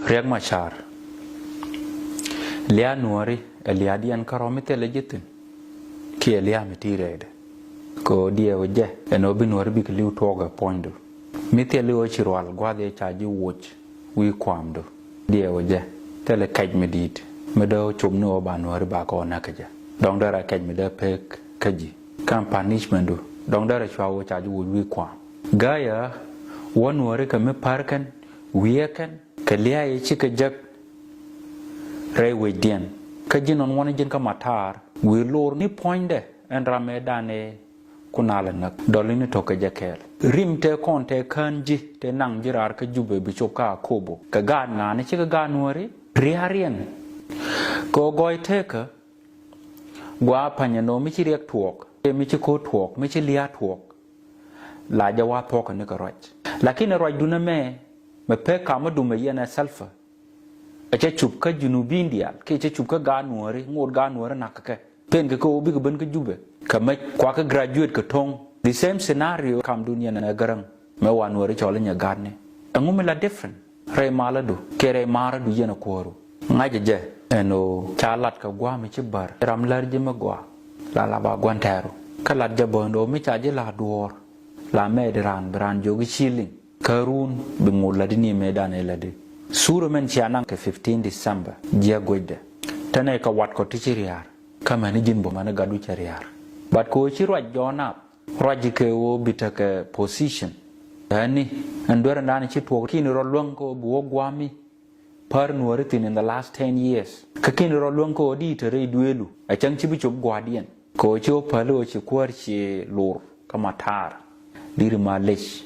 Riek Machar Lia Nuari Lia Dian Karomite legitin Kia Lia Mitirede Ko dia oje enobi Nuari bik liu toga poindu Mite liu chirwal gwade chaji watch wi kwamdu dia oje tele kaj medit medo chumnu oba Nuari bako nakaja dong dara kaj mede pek kaji kan punishment du dong dara chwawo chaji wi kwam gaya wan Nuari ka me parkan wiakan Kalia ye chika jak Rewe dian Kajinon wana jin ka matar We lor ni poinde En rame dane Kunala nak Dolini toka jakel Rim te konte kanji Te nang jirar ka jube bichop ka kobo Ka gad ngane chika gad Nuari Riarian Ko goy teka Gwa panya no michi riak tuok Michi ko tuok Michi lia tuok La jawa tuok nika roj Lakini roj duna me Me pe kama du me yana salfa Ache chup ka junubi India Ke che chup ka ga Nuari Ngod ga Nuari nakake Pen ke ko obi ke ben ke jube Ka me kwa ka graduate ke tong The same scenario kam dunia na garang Me wa Nuari chole nya gadne Angu me la different Re mala du Ke re mara du yana kuwaru Ngaje je Eno chalat ka gwa me che bar Ram larje me gwa La la ba gwan teru Ka lat je bondo me chaje la duor La me diran Beran jogi chilling Karun bingula dini medan elade Sura men chianang ke 15 December Dia goide Tane ka wat ko tichiriar Kama ni jinbo mana gadu chariar Bat ko chirwa jona Raji ke o bita ke position Yani Ndwara nani chitwo Kini rolwang ko buo gwami Par Nuaritin in the last 10 years Kakini rolwang ko di tere duelu Achang chibichop guardian Ko chi opalo chi kwar chi lor Kamatar Diri malish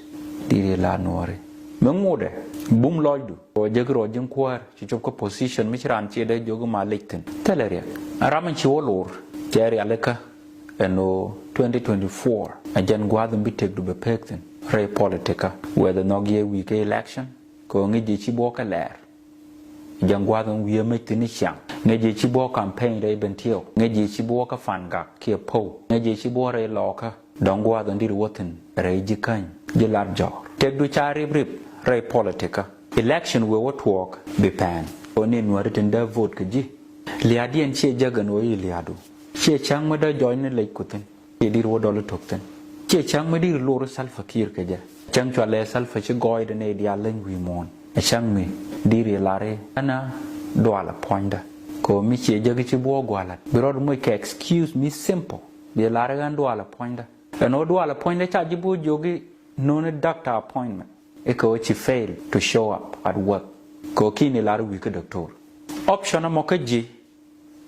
Diri la Nuari Mengode Bum loidu O jagro jeng kuar Chichop ka position Michiran chede jogo malikten Teleria Araman chi wolor Jari aleka Eno 2024 Ajan guadam bitek du bepekten Ray politika Whether nogie wike election Ko ngeji chiboka ler Jan guadam wia mektini siang Ngeji chibo campaign ray bentio Ngeji chibo ka fanga Kia po Ngeji chibo ray loka Dong guadam diri woten Ray jikany Jilat jor Tek du chari rip Ray politika Election we what work Be pan Oni Nuari tenda vote kaji Liadian che jagan o iliadu Che chang mada join lay kutin Che dir wo dollar tokten Che chang madi loro salfa kir kaja Chang chwale salfa che goy de ne dia len wi mon Chang mi diri lare Ana doala poinda Ko mi che jagi che bo gwalat Birod mo ke excuse me simple Dia lare gan doala poinda Ano doala poinda cha jibu jogi No doctor appointment Eko chi fail to show up at work Ko kini laru wika doctor Option amoka ji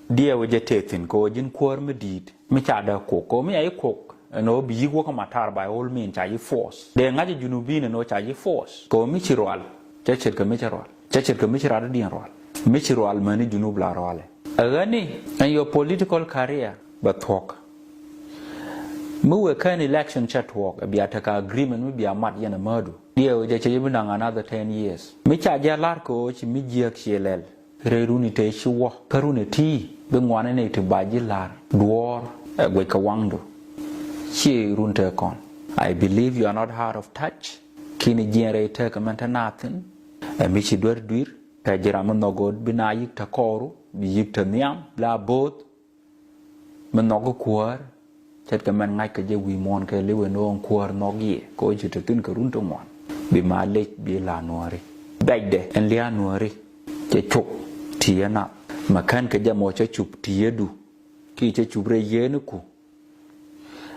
Dia waje tethin ko jin kwar medit Mi chada ko mi ay kok No bi yigwo ka matar by all means chaji force De ngaji junubine no chaji force Ko mi chirwal Chachet ka mi chirwal Chachet ka mi chirada dian rwal Mi chirwal mani junub la rwale Agani And your political career But talk Muwe kan election chat walk Biataka agreement mi biamat yana madu Dia waje chaji binang another 10 years Mi chaja larko chi mi jiak shielel Reruni te shiwa Karuni ti Bengwane ne te baji lar Duor Gweka wangdo Chi runte kon I believe you are not hard of touch Kini jere te kamanta nathin Michi dwer dwir Kajiraman nogod binayik ta koru Biyik ta niam La bot Menogo kuar Chat kaman ngay ka je wimon ka lewe no kuar nogie Ko jitatin ka runte mon Bi malek bi la Nuari Bagde en lia Nuari Che chuk Tiya na Makan ka jamo cha chup tiya du Ki cha chup re ye nuku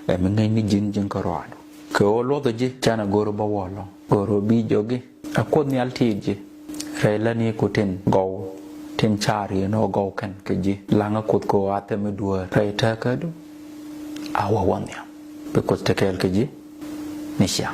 Ngay ni jin jin ka roado Ka o lodo je Chana goro ba walo Goro bi jogi Akod ni alti je Rayla ni ko ten go Ten chari no go kan ka je Langa kod ko ate me dua Rayta ka du Awa wan ya Because tekel ka je Nisha